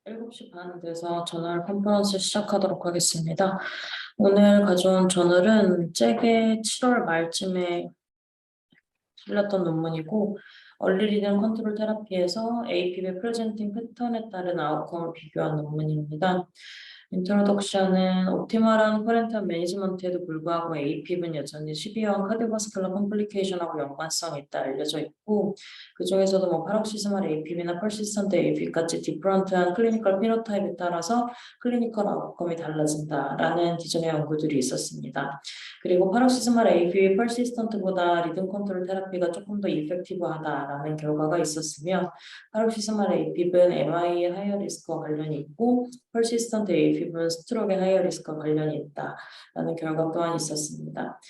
7시 반 돼서 저널 컨퍼런스 시작하도록 하겠습니다. 오늘 가져온 저널은 잭의 7월 말쯤에 실렸던 논문이고 얼리 리딩 컨트롤 테라피에서 APB 프레젠팅 패턴에 따른 아웃컴을 비교한 논문입니다. 인트로덕션은 옵티멀한 퍼렌탈 매니지먼트에도 불구하고 APB는 여전히 시비어한 카디오바스큘러 컴플리케이션하고 연관성이 있다 알려져 있고 그 중에서도 뭐 파록시스말 APB나 퍼시스턴트 APB같이 디퍼런트한 클리니컬 피노타입에 따라서 클리니컬 아웃컴이 달라진다라는 기존의 연구들이 있었습니다. 그리고 파록시스말 APB 퍼시스턴트보다 리듬 컨트롤 테라피가 조금 더 이펙티브하다라는 결과가 있었으며 파록시스말 APB는 MI의 하이어 리스크와 관련이 있고 퍼시스턴트 APB는 스트로크의 하이어 리스크와 관련이 있다라는 결과 또한 있었습니다.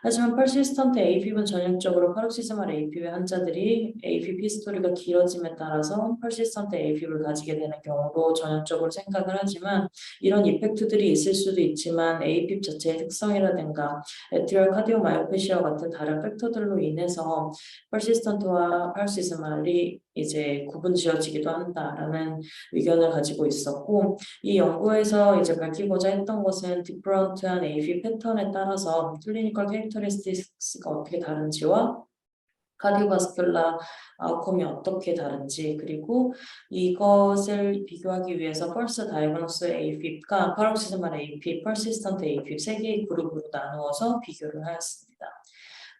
하지만 퍼시스턴트 APB는 전형적으로 파록시스말 APB 환자들이 APB 스토리가 길어짐에 따라서 퍼시스턴트 APB를 가지게 되는 경우로 전형적으로 생각을 하지만 이런 이펙트들이 있을 수도 있지만 APB 자체의 특성이라든가 에트리얼 카디오마이오패시아와 같은 다른 팩터들로 인해서 퍼시스턴트와 파록시스말이 이제 구분 지어지기도 한다라는 의견을 가지고 있었고 이 연구에서 이제 밝히고자 했던 것은 디퍼런트한 AV 패턴에 따라서 클리니컬 캐릭터리스틱스가 어떻게 다른지와 카디오바스큘라 아웃컴이 어떻게 다른지 그리고 이것을 비교하기 위해서 펄스 다이그노스 AFib과 파록시스말 AFib, 퍼시스턴트 AFib 세 개의 그룹으로 나누어서 비교를 하였습니다.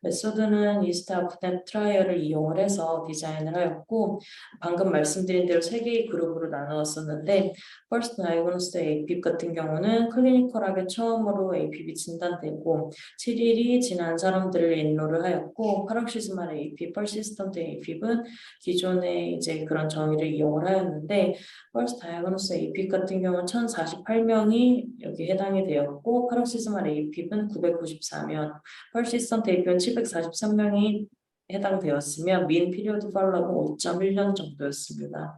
메소드는 이스트아프넷 트라이얼을 이용을 해서 디자인을 하였고 방금 말씀드린 대로 세 개의 그룹으로 나누었었는데 퍼스트 다이그노스 AFib 같은 경우는 클리니컬하게 처음으로 AFib이 진단되고 7일이 지난 사람들을 인로를 하였고 파록시스말 AFib, 퍼시스턴트 AFib은 기존의 이제 그런 정의를 이용을 하였는데 퍼스트 다이그노스 AFib 같은 경우는 1048명이 여기 해당이 되었고 파록시스말 AFib은 994명, 퍼시스턴트 AFib은 743명이 해당되었으며 민 피리어드 팔로우는 5.1년 정도였습니다.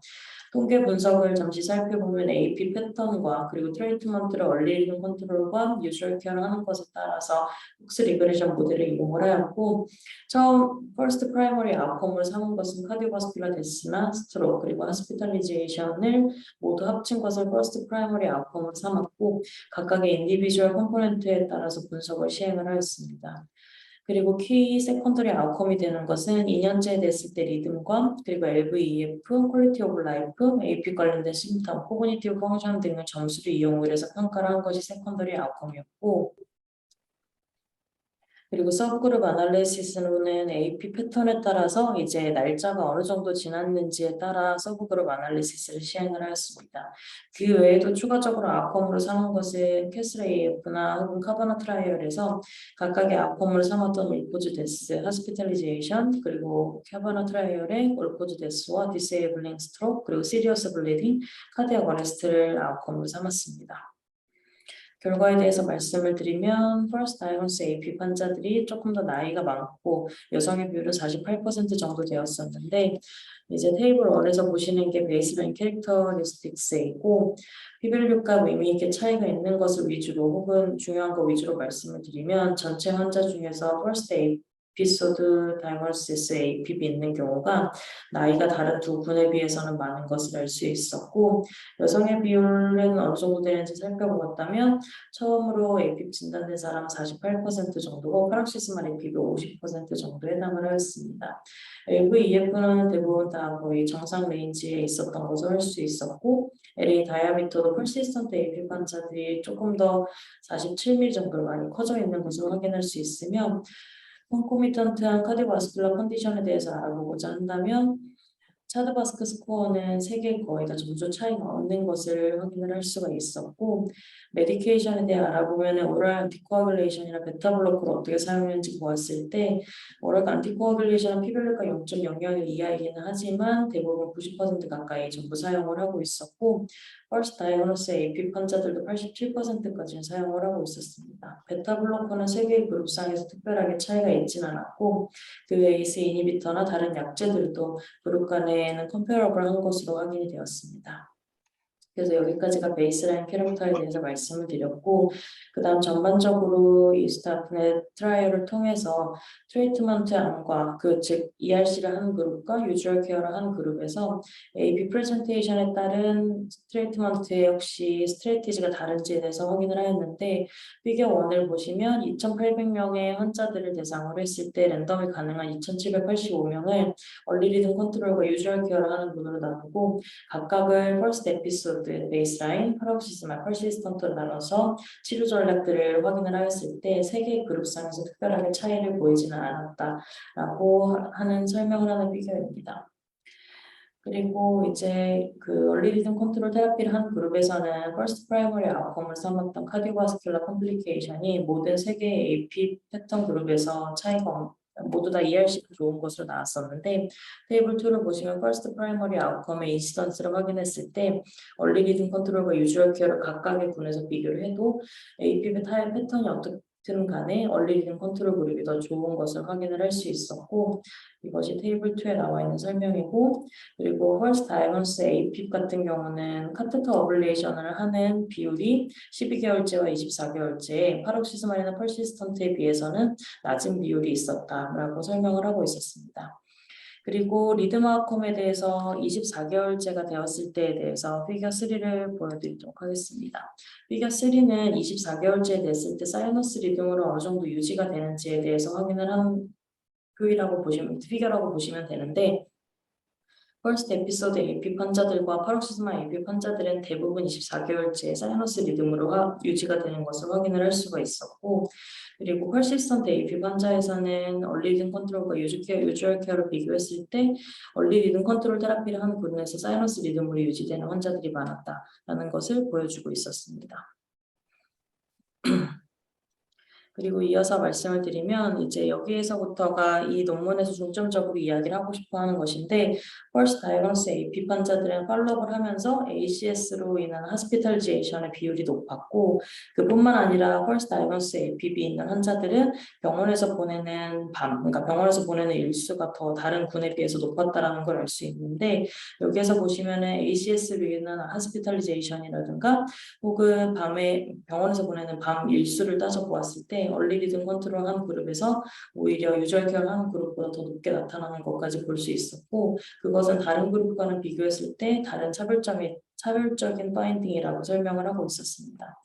통계 분석을 잠시 살펴보면 AP 패턴과 그리고 트리트먼트를 얼리 리딩 컨트롤과 유주얼 케어를 하는 것에 따라서 폭스 리그레션 모델을 이용을 하였고 처음 퍼스트 프라이머리 아웃컴을 삼은 것은 카디오바스큘러 데스나 스트로크 그리고 하스피탈리제이션을 모두 합친 것을 퍼스트 프라이머리 아웃컴을 삼았고 각각의 인디비주얼 컴포넌트에 따라서 분석을 시행을 하였습니다. 그리고 키 세컨더리 아웃컴이 되는 것은 2년째 됐을 때 리듬과 그리고 LVEF, 퀄리티 오브 라이프, AP 관련된 심텀, 코그니티브 펑션 등을 점수를 이용을 해서 평가를 한 것이 세컨더리 아웃컴이었고 그리고 서브그룹 아날리시스는 AP 패턴에 따라서 이제 날짜가 어느 정도 지났는지에 따라 서브그룹 아날리시스를 시행을 하였습니다. 그 외에도 추가적으로 아웃컴으로 삼은 것은 캐슬 AF나 혹은 카바나 트라이얼에서 각각의 아웃컴으로 삼았던 올포즈 데스, 하스피탈리제이션 그리고 카바나 트라이얼의 올포즈 데스와 디세이블링 스트로크 그리고 시리어스 블리딩, 카디악 어레스트를 아웃컴으로 삼았습니다. 결과에 대해서 말씀을 드리면 퍼스트 다이그노스 AP 환자들이 조금 더 나이가 많고 여성의 비율은 48% 정도 되었었는데 이제 테이블 1에서 보시는 게 베이스라인 캐릭터리스틱스이고 P-밸류가 의미 있게 차이가 있는 것을 위주로 혹은 중요한 거 위주로 말씀을 드리면 전체 환자 중에서 퍼스트 에피소드 다이그노시스 APB 있는 경우가 나이가 다른 두 군에 비해서는 많은 것을 알 수 있었고 여성의 비율은 어느 정도 되는지 살펴보았다면 처음으로 APB 진단된 사람은 48% 정도고 파록시스말 APB 50% 정도 해당을 하였습니다. LVEF는 대부분 다 거의 정상 레인지에 있었던 것을 할 수 있었고 LA 다이아미터도 퍼시스턴트 APB 환자들이 조금 더 47mm 정도 많이 커져 있는 것을 확인할 수 있으며 콘코미턴트한 카디오바스큘러 컨디션에 대해서 알아보고자 한다면 차드바스크 스코어는 세 개 거의 다 점수 차이가 없는 것을 확인을 할 수가 있었고 메디케이션에 대해 알아보면 오럴 안티코아귤레이션이나 베타블로커를 어떻게 사용했는지 보았을 때 오럴 안티코아귤레이션은 P-밸류가 0.00 이하이기는 하지만 대부분 90% 가까이 전부 사용을 하고 있었고 퍼스트 다이그노스 AP 환자들도 87%까지는 사용을 하고 있었습니다. 베타블로커는 세 개의 그룹상에서 특별하게 차이가 있지는 않았고 그 ACE 이니비터나 다른 약제들도 그룹 간에는 컴페어러블한 것으로 확인이 되었습니다. 그래서 여기까지가 베이스라인 캐릭터에 대해서 말씀을 드렸고, 그 다음 전반적으로 이 스타트넷 트라이얼을 통해서 트리트먼트 암과 즉 ERC를 하는 그룹과 유주얼 케어를 하는 그룹에서 AP 프레젠테이션에 따른 트리트먼트의 혹시 스트래티지가 다른지에 대해서 확인을 하였는데, 피겨 1을 보시면 2,800명의 환자들을 대상으로 했을 때 랜덤이 가능한 2,785명을 얼리 리듬 컨트롤과 유주얼 케어를 하는 분으로 나누고, 각각을 퍼스트 에피소드, 베이스라인, 파록시스마, 퍼시스턴트로 나눠서 치료 전략들을 확인을 하였을 때 세 개의 그룹상에서 특별하게 차이를 보이지는 않았다라고 하는 설명을 하는 비교입니다. 그리고 이제 그 얼리 리듬 컨트롤 테라피를 한 그룹에서는 퍼스트 프라이머리 아웃컴을 삼았던 카디오바스큘러 컴플리케이션이 모든 세 개의 AP 패턴 그룹에서 차이가 모두 다 ERC가 좋은 것으로 나왔었는데, 테이블 2를 보시면 퍼스트 프라이머리 아웃컴의 인시던스를 확인했을 때 얼리 리듬 컨트롤과 유주얼 케어를 각각의 군에서 비교를 해도 AP 패턴이 어떻든 간에 얼리 리듬 컨트롤 그룹이 더 좋은 것을 확인을 할 수 있었고, 이것이 테이블 2에 나와 있는 설명이고, 그리고 펄스 다이건스 APIP 같은 경우는 카테터 어블레이션을 하는 비율이 12개월째와 24개월째에 파록시스말이나 펄시스턴트에 비해서는 낮은 비율이 있었다라고 설명을 하고 있었습니다. 그리고 리듬 아웃컴에 대해서 24개월째가 되었을 때에 대해서 피겨 3를 보여드리도록 하겠습니다. 피겨 3는 24개월째 됐을 때 사이너스 리듬으로 어느 정도 유지가 되는지에 대해서 확인을 하는 피겨라고 보시면 되는데, 퍼스트 에피소드 AP 환자들과 파록시스마 AP 환자들은 대부분 24개월째 사이너스 리듬으로 유지가 되는 것을 확인을 할 수가 있었고, 그리고 persistent AP 환자에서는 얼리 리듬 컨트롤과 유주얼 케어를 비교했을 때 얼리 리듬 컨트롤 테라피를 하는 그룹에서 사이너스 리듬으로 유지되는 환자들이 많았다라는 것을 보여주고 있었습니다. 그리고 이어서 말씀을 드리면 이제 여기에서부터가 이 논문에서 중점적으로 이야기를 하고 싶어 하는 것인데, First Diagnosis AP 환자들은 팔로우업을 하면서 ACS로 인한 하스피탈리제이션의 비율이 높았고, 그뿐만 아니라 First Diagnosis APB 있는 환자들은 병원에서 보내는 그러니까 병원에서 보내는 일수가 더 다른 군에 비해서 높았다라는 걸 알 수 있는데, 여기에서 보시면은 ACS로 인한 하스피탈리제이션이라든가 혹은 밤에 병원에서 보내는 밤 일수를 따져보았을 때 얼리 리듬 컨트롤 하는 그룹에서 오히려 유주얼 케어를 하는 그룹보다 더 높게 나타나는 것까지 볼 수 있었고, 그것은 다른 그룹과는 비교했을 때 다른 차별적인 파인딩이라고 설명을 하고 있었습니다.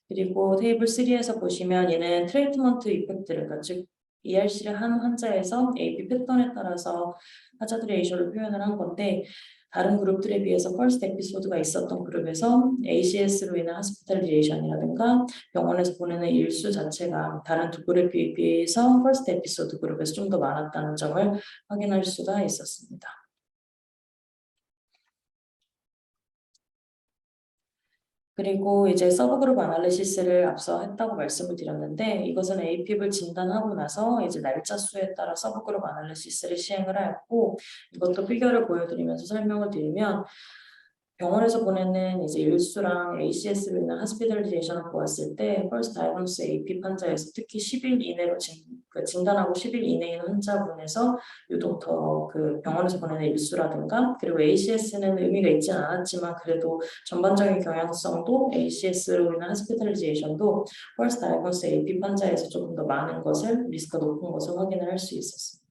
그리고 테이블 3에서 보시면 얘는 트리트먼트 이펙트를, 그러니까 즉 ERC를 한 환자에서 AP 패턴에 따라서 하자드 레이쇼를 표현을 한 건데, 다른 그룹들에 비해서 퍼스트 에피소드가 있었던 그룹에서 ACS로 인한 하스피탈리제이션이라든가 병원에서 보내는 일수 자체가 다른 두 그룹에 비해서 퍼스트 에피소드 그룹에서 좀 더 많았다는 점을 확인할 수가 있었습니다. 그리고 이제 서브그룹 아날리시스를 앞서 했다고 말씀을 드렸는데, 이것은 APIP을 진단하고 나서 이제 날짜 수에 따라 서브그룹 아날리시스를 시행을 하였고, 이것도 피겨를 보여드리면서 설명을 드리면, 병원에서 보내는 이제 일수랑 ACS로 인한 하스피탈리제이션을 보았을 때 퍼스트 다이건스 AP 환자에서 특히 10일 이내로 진단하고 10일 이내인 환자분에서 유독 더 그 병원에서 보내는 일수라든가, 그리고 ACS는 의미가 있지는 않았지만 그래도 전반적인 경향성도 ACS로 인한 하스피탈리제이션도 퍼스트 다이건스 AP 환자에서 조금 더 많은 것을, 리스크가 높은 것을 확인을 할 수 있었습니다.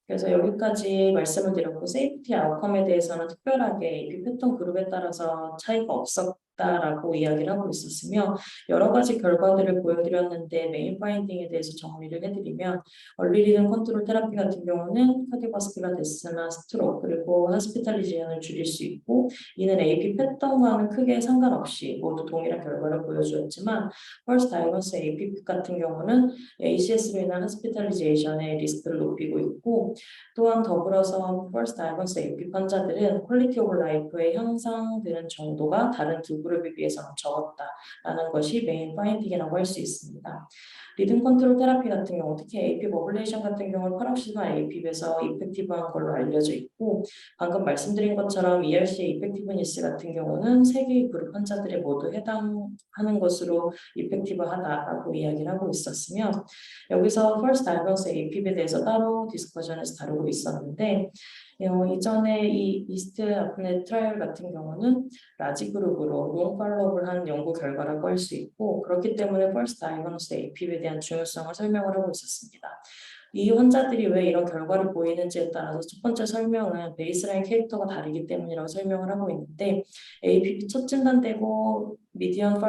그래서 여기까지 말씀을 드렸고, 세이프티 아웃컴에 대해서는 특별하게 AP 패턴 그룹에 따라서 차이가 없었다라고 이야기를 하고 있었으며, 여러 가지 결과들을 보여드렸는데 메인 파인딩에 대해서 정리를 해드리면, 얼리 리듬 컨트롤 테라피 같은 경우는 카디오바스큘러 데스나 스트로크 그리고 하스피탈리제이션을 줄일 수 있고, 이는 AP 패턴과는 크게 상관없이 모두 동일한 결과를 보여주었지만, 펄스 다이건스 AP 같은 경우는 ACS로 인한 하스피탈리제이션의 리스크를 높이고 있고, 또한 더불어서 First Diagnosis AP 환자들은 퀄리티 오브 라이프의 향상되는 정도가 다른 두 그룹에 비해서는 적었다라는 것이 메인 파인딩이라고 할 수 있습니다. 리듬 컨트롤 테라피 같은 경우, 특히 AP 버블레이션 같은 경우는 파락시mal AP입에서 이펙티브한 걸로 알려져 있고, 방금 말씀드린 것처럼 ERC의 이펙티브니스 같은 경우는 3개의 그룹 환자들에 모두 해당하는 것으로 이펙티브하다라고 이야기를 하고 있었으며, 여기서 First Diagnosis AP에 대해서 따로 디스커션에서 다루고 있었는데, 이전에 이 이스트 아프네 트라이얼 같은 경우는 라지 그룹으로 롱 팔로우를 한 연구 결과라고 할 수 있고, 그렇기 때문에 First Diagnosis AP에 대한 중요성을 설명을 하고 있었습니다. 이 환자들이 왜 이런 결과를 보이는지에 따라서 첫 번째 설명은 베이스라인 캐릭터가 다르기 때문이라고 설명을 하고 있는데, APP 첫 진단되고 미디언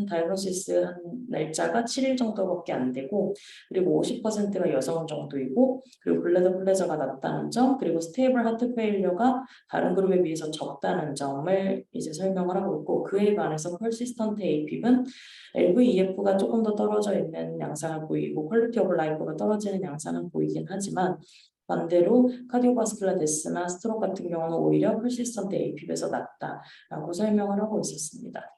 다이그노시스 한 날짜가 7일 정도밖에 안 되고, 그리고 50%가 여성 정도이고, 그리고 블레더 플레저가 낮다는 점, 그리고 스테이블 하트 페일러가 다른 그룹에 비해서 적다는 점을 이제 설명을 하고 있고, 그에 반해서 persistent AP는 LVEF가 조금 더 떨어져 있는 양상을 보이고 퀄리티 오브 라이프가 떨어지는 양상을 보이긴 하지만, 반대로 카디오바스큘라 데스나 스트로크 같은 경우는 오히려 persistent AP에서 낮다라고 설명을 하고 있었습니다.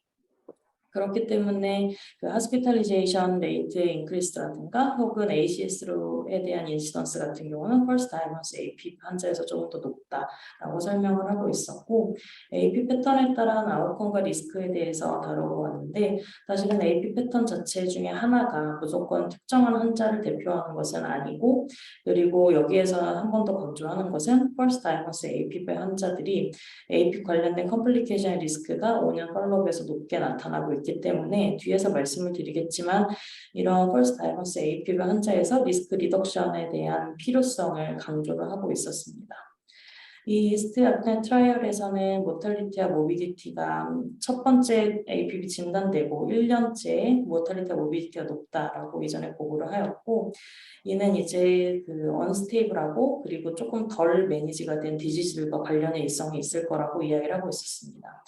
그렇기 때문에 그 하스피탈리제이션 레이트 인크리스라든가 혹은 ACS로에 대한 인시던스 같은 경우는 First Diagnosis AP 환자에서 조금 더 높다라고 설명을 하고 있었고, AP 패턴에 따른 아웃컴과 리스크에 대해서 다루고 왔는데, 사실은 AP 패턴 자체 중에 하나가 무조건 특정한 환자를 대표하는 것은 아니고, 그리고 여기에서 한 번 더 강조하는 것은 First Diagnosis AP 환자들이 AP 관련된 컴플리케이션 리스크가 5년 팔로우에서 높게 나타나고 있기 때문에, 뒤에서 말씀을 드리겠지만 이런 First Diagnosis AP 환자에서 리스크 리덕션에 대한 필요성을 강조를 하고 있었습니다. 이 이스트 아프네 트라이얼에서는 모탈리티와 모비디티가 첫 번째 APB 진단되고 1년째 모탈리티와 모비디티가 높다라고 이전에 보고를 하였고, 이는 이제 그 언스테이블하고 그리고 조금 덜 매니지가 된 디지즈들과 관련의 일성이 있을 거라고 이야기를 하고 있었습니다.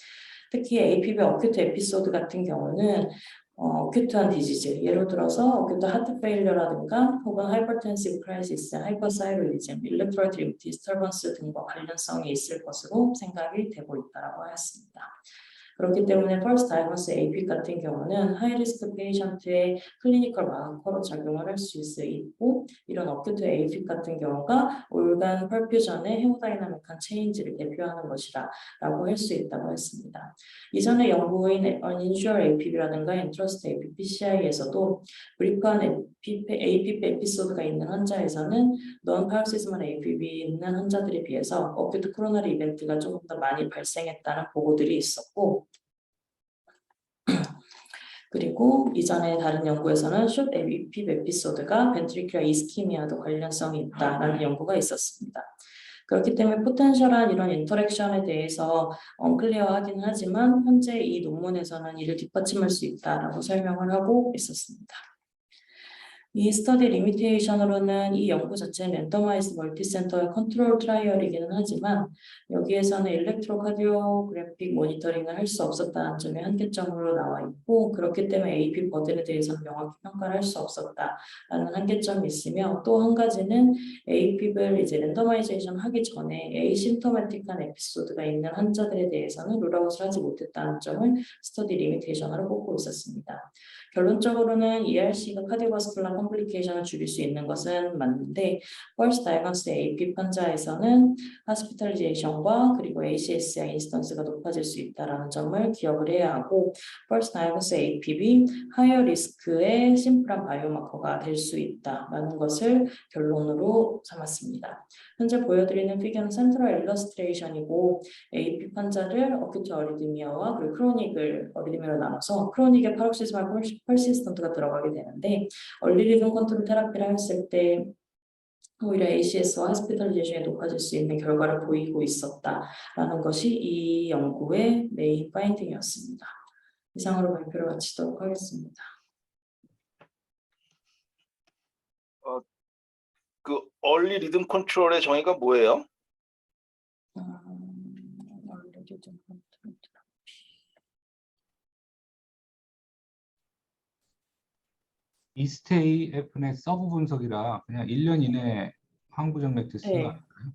특히 APB 어큐트 에피소드 같은 경우는 어큐트한 디지즈, 예를 들어서 어큐트 하트 페일러라든가 혹은 하이퍼텐시브 크라이시스, 하이퍼사이로이즘, 일렉트로라이트 디스터번스 등과 관련성이 있을 것으로 생각이 되고 있다고 하였습니다. 그렇기 때문에 First Diagnosis AP 같은 경우는 하이리스크 페이션트의 클리니컬 마커로 작용을 할 수 있고, 이런 어큐트 AP 같은 경우가 올간 펄퓨전의 헤모다이나믹한 체인지를 대표하는 것이라고 할 수 있다고 했습니다. 이전의 연구인 Unusual APB라든가 Interest AP, PCI에서도 브리프한 AP 에피소드가 있는 환자에서는 non-paroxysmal APB 있는 환자들에 비해서 어큐트 코로너리 이벤트가 조금 더 많이 발생했다는 보고들이 있었고, 그리고 이전에 다른 연구에서는 숏 AP 에피소드가 벤트리큘러 이스키미아도 관련성이 있다라는 연구가 있었습니다. 그렇기 때문에 포텐셜한 이런 인터랙션에 대해서 언클리어하긴 하지만 현재 이 논문에서는 이를 뒷받침할 수 있다라고 설명을 하고 있었습니다. 이 스터디 리미테이션으로는 이 연구 자체는 랜더마이즈 멀티센터 컨트롤 트라이얼이기는 하지만, 여기에서는 일렉트로카디오그래픽 모니터링을 할 수 없었다는 점이 한계점으로 나와 있고, 그렇기 때문에 AP 버든에 대해서는 명확히 평가를 할 수 없었다라는 한계점이 있으며, 또 한 가지는 AP를 이제 랜더마이제이션 하기 전에 에이심토매틱한 에피소드가 있는 환자들에 대해서는 룰아웃을 하지 못했다는 점을 스터디 리미테이션으로 꼽고 있었습니다. 결론적으로는 ERC가 카디오바스큘라 컴플리케이션을 줄일 수 있는 것은 맞는데, First Diagnosis AP 환자에서는 하스피탈리제이션과 그리고 ACS의 인시던스가 높아질 수 있다는 점을 기억을 해야 하고, First Diagnosis APB 하이어 리스크의 심플한 바이오마커가 될 수 있다는 것을 결론으로 삼았습니다. 현재 보여드리는 피겨는 센트럴 일러스트레이션이고, AP 환자를 어큐트 어리드미아와 그리고 크로닉을 어리드미아로 나눠서 크로닉의 파록시스말 퍼시스턴트가 들어가게 되는데, 얼리 리듬 컨트롤 테라피를 했을 때 오히려 ACS와 하스피탈리제이션이 높아질 수 있는 결과를 보이고 있었다라는 것이 이 연구의 메인 파인딩이었습니다. 이상으로 발표를 마치도록 하겠습니다. 그 얼리 리듬 컨트롤의 정의가 뭐예요? 얼리 리듬 컨트롤 이스테이 F넷 서브 분석이라 그냥 1년 이내에 항부정맥 테스트가 네. 아닐까요?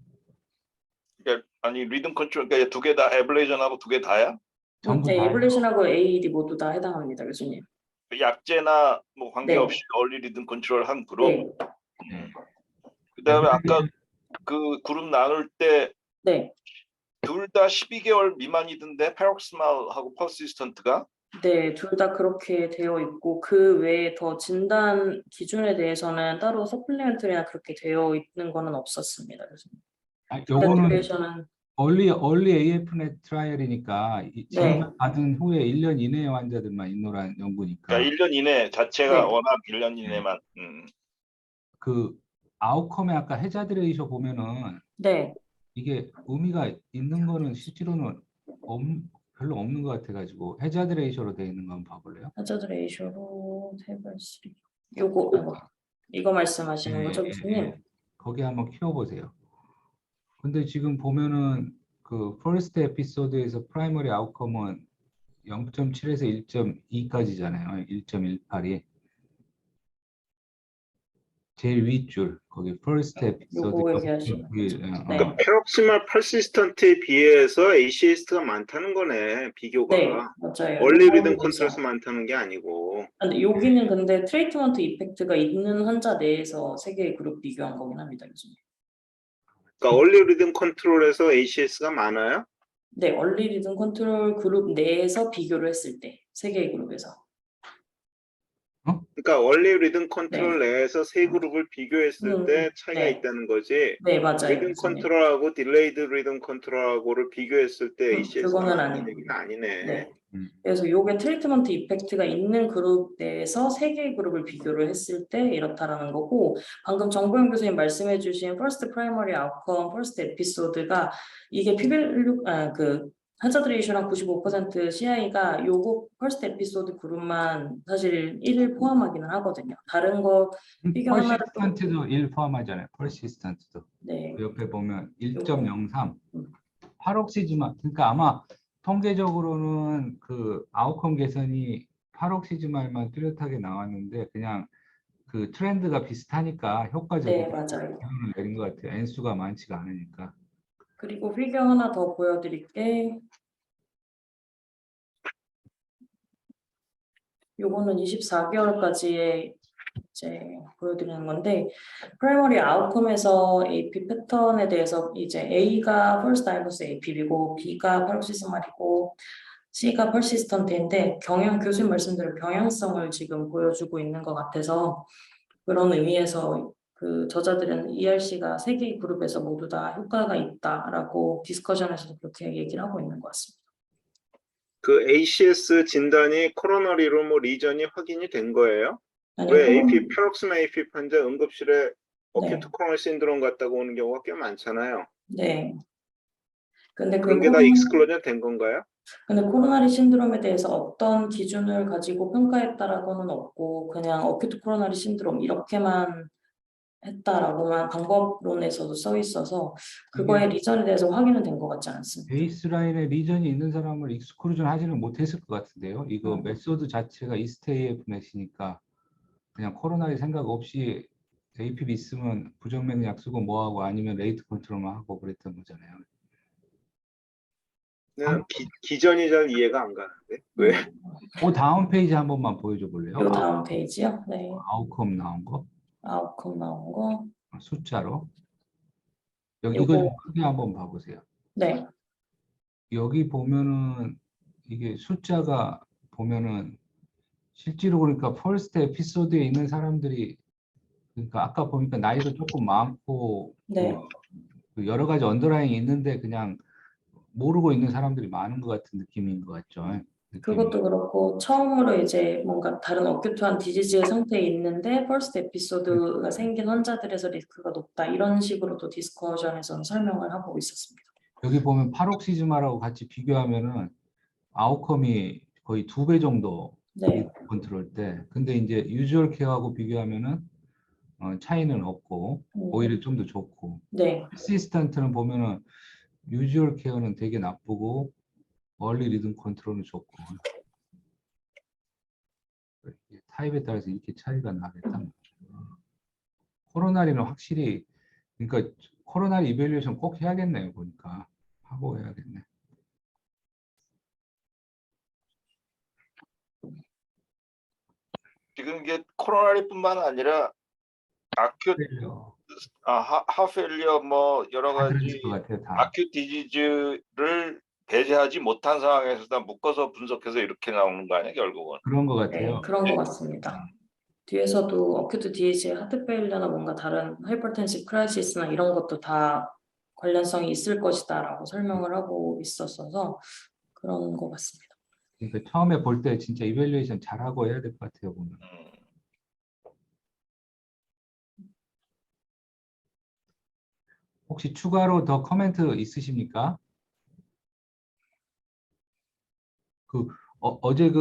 그러니까 아니 리듬 컨트롤, 그러니까 두 개 다 에블레이션하고 두 개 다야? 전부 네, 다예요. 에블레이션하고 AED 모두 다 해당합니다, 교수님. 약제나 뭐 관계없이 네. 얼리 리듬 컨트롤 한 그룹. 네. 네. 그다음에 아까 그 그룹 나눌 때 네. 둘 다 12개월 미만이던데 페록스말하고 퍼시스턴트가. 네, 둘 다 그렇게 되어 있고 그 외에 더 진단 기준에 대해서는 따로 서플리멘터리나 그렇게 되어 있는 거는 없었습니다. 그래서 요거는 밸리데이션은 얼리 AF넷 트라이얼이니까 네. 진단 받은 후에 1년 이내의 환자들만 있노란 연구니까 그러니까 1년 이내 자체가 네. 워낙 1년 이내만. 그 아웃컴에 아까 해자드 레이셔 보면은 네. 이게 의미가 있는 거는 실제로는 별로 없는 것 같아가지고 해자드 레이셔로 되어 있는 거 한번 봐볼래요? 하자드 레이쇼로 테이블 3. 이거 말씀하시는 거죠, 예, 교수님? 예. 거기 한번 키워보세요. 근데 지금 보면은 그 퍼스트 에피소드에서 프라이머리 아웃컴은 0.7에서 1.2까지잖아요. 1.18이 제일 윗줄 거기 퍼스트 에피소드 요거 얘기하시는 거죠. 0.1. 네. 그러니까 페록시말 퍼시스턴트에 비해서 ACS가 많다는 거네, 비교가. 네, 맞아요. 얼리 요거에 리듬 비해서. 컨트롤에서 많다는 게 아니고. 근데 여기는 근데 트리트먼트 이펙트가 있는 환자 내에서 세 개의 그룹 비교한 거긴 합니다, 교수님. 그러니까 얼리 리듬 컨트롤에서 ACS가 많아요? 네, 얼리 리듬 컨트롤 그룹 내에서 비교를 했을 때 세 개의 그룹에서. 그러니까 얼리 리듬 컨트롤 내에서 세 그룹을 비교했을 때 차이가 네. 있다는 거지. 네, 맞아요, 리듬 교수님. 컨트롤하고 딜레이드 리듬 컨트롤하고를 비교했을 때 ACS가 그거는 많다는 아니고. 얘기는 아니네. 네. 그래서 요게 트리트먼트 이펙트가 있는 그룹 내에서 세 개의 그룹을 비교를 했을 때 이렇다라는 거고, 방금 정보영 교수님 말씀해 주신 퍼스트 프라이머리 아웃컴, 퍼스트 에피소드가 이게 그 하자드 레이쇼랑 95% CI가 요거 퍼스트 에피소드 그룹만 사실 1을 포함하기는 하거든요. 다른 거 비교 하나를 또 퍼시스턴트도 1 포함하잖아요. 퍼시스턴트도 네. 옆에 보면 요거. 1.03 파록시즈마. 그러니까 아마 통계적으로는 그 아웃컴 개선이 파록시즈마에만 뚜렷하게 나왔는데 그냥 그 트렌드가 비슷하니까 네, 효과적으로 맞아요. 기준을 내린 것 같아요. N수가 많지가 않으니까. 그리고 필겨 하나 더 보여드릴게. 요거는 24개월까지의 이제 보여드리는 건데, 프라이머리 아웃컴에서 AP 패턴에 대해서 이제 A가 펄스 다이버스 AP이고 B가 펄시스말이고 C가 펄시스턴트인데 교수님 말씀대로 경향성을 지금 보여주고 있는 것 같아서 그런 의미에서 그 저자들은 ERC가 세 개의 그룹에서 모두 다 효과가 있다라고 디스커션에서도 그렇게 얘기를 하고 있는 것 같습니다. 그 ACS 진단이 코로너리로 뭐 리전이 확인이 된 거예요? 아니요, 왜 AP 페록시마 AP 환자 응급실에 네. 어큐트 코로너 신드롬 같다고 오는 경우가 꽤 많잖아요. 네. 근데 그런 게 다 익스클로전 된 건가요? 근데 코로나리 신드롬에 대해서 어떤 기준을 가지고 평가했다라고는 없고 그냥 어큐트 코로나리 신드롬 이렇게만 했다라고만 방법론에서도 써 있어서 그거의 리전에 대해서 확인은 된 것 같지 않습니다. 베이스라인에 리전이 있는 사람을 익스크루전 하지는 못했을 것 같은데요. 이거 메소드 자체가 이스테이프넷이니까 그냥 코로나리 생각 없이 APB 있으면 부정맥약 쓰고 뭐하고 아니면 레이트 컨트롤만 하고 그랬던 거잖아요. 네, 기전이 잘 이해가 안 가는데 왜? 그 다음 페이지 한 번만 보여줘 볼래요? 요 다음 페이지요. 네. 아웃컴 나온 거 아웃컴 나온 거. 숫자로 이거 좀 크게 한번 봐보세요. 네. 여기 보면은 이게 숫자가 보면은 실제로 그러니까 퍼스트 에피소드에 있는 사람들이 그러니까 아까 보니까 나이도 조금 많고 네. 그 여러 가지 언더라인이 있는데 그냥 모르고 있는 사람들이 많은 것 같은 느낌인 것 같죠. 느낌이. 그것도 그렇고 처음으로 이제 뭔가 다른 어큐트한 디지즈의 상태에 있는데 퍼스트 에피소드가 생긴 환자들에서 리스크가 높다 이런 식으로도 디스커션에서는 설명을 하고 있었습니다. 여기 보면 파록시즈마라고 같이 비교하면은 아웃컴이 거의 2배 정도 네. 컨트롤 때 근데 이제 유주얼 케어하고 비교하면은 차이는 없고 오히려 좀 더 좋고 네. 퍼시스턴트는 보면은 유주얼 케어는 되게 나쁘고 얼리 리듬 컨트롤은 좋고 타입에 따라서 이렇게 차이가 나겠다. 코로나리는 확실히 그러니까 코로나리 이밸류에이션 꼭 해야겠네요. 보니까 하고 해야겠네. 지금 이게 코로나리뿐만 아니라 아큐 그래요. 하펠리어 뭐 여러 다 들으실 가지 것 같아요. 다. 아큐 디지즈를 배제하지 못한 상황에서 다 묶어서 분석해서 이렇게 나오는 거 아니야 결국은. 그런 것 네, 같아요. 그런 것 네. 같습니다. 뒤에서도 어큐트 디지즈, 하트 페일러나 뭔가 다른 하이퍼텐시브 크라이시스나 이런 것도 다 관련성이 있을 것이다라고 설명을 하고 있었어서 그런 것 같습니다. 그러니까 처음에 볼 때 진짜 이밸류에이션 잘하고 해야 될 것 같아요. 보면. 혹시 추가로 더 코멘트 있으십니까? 어제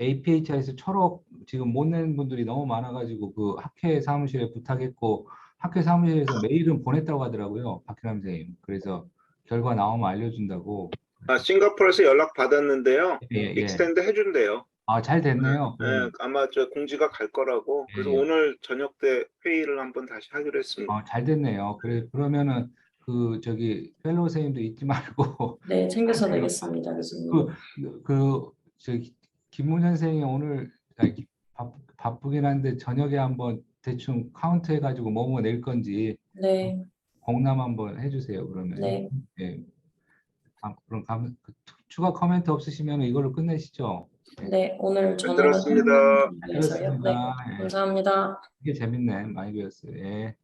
APHR에서 초록 지금 못 낸 분들이 너무 많아가지고 그 학회 사무실에 부탁했고 학회 사무실에서 메일은 보냈다고 하더라고요. 박희남 선생님. 그래서 결과 나오면 알려준다고. 싱가포르에서 연락 받았는데요. 예, 예. 익스텐드 해준대요. 잘 됐네요. 네, 아마 저 공지가 갈 거라고. 그래서 예, 예. 오늘 저녁 때 회의를 한번 다시 하기로 했습니다. 잘 됐네요. 그러면은 펠로우 선생님도 잊지 말고 네, 챙겨서 내겠습니다, 교수님. 김문현 선생이 오늘 바쁘긴 한데 저녁에 한번 대충 카운트 해가지고 뭐뭐 낼 건지 네, 공람 한번 해주세요. 그러면 네, 예. 그럼 추가 코멘트 없으시면 이걸로 끝내시죠. 네, 오늘 잘 저녁은 들었습니다. 해서요. 네, 그렇습니다. 예. 감사합니다. 이게 재밌네. 많이 배웠어요. 예.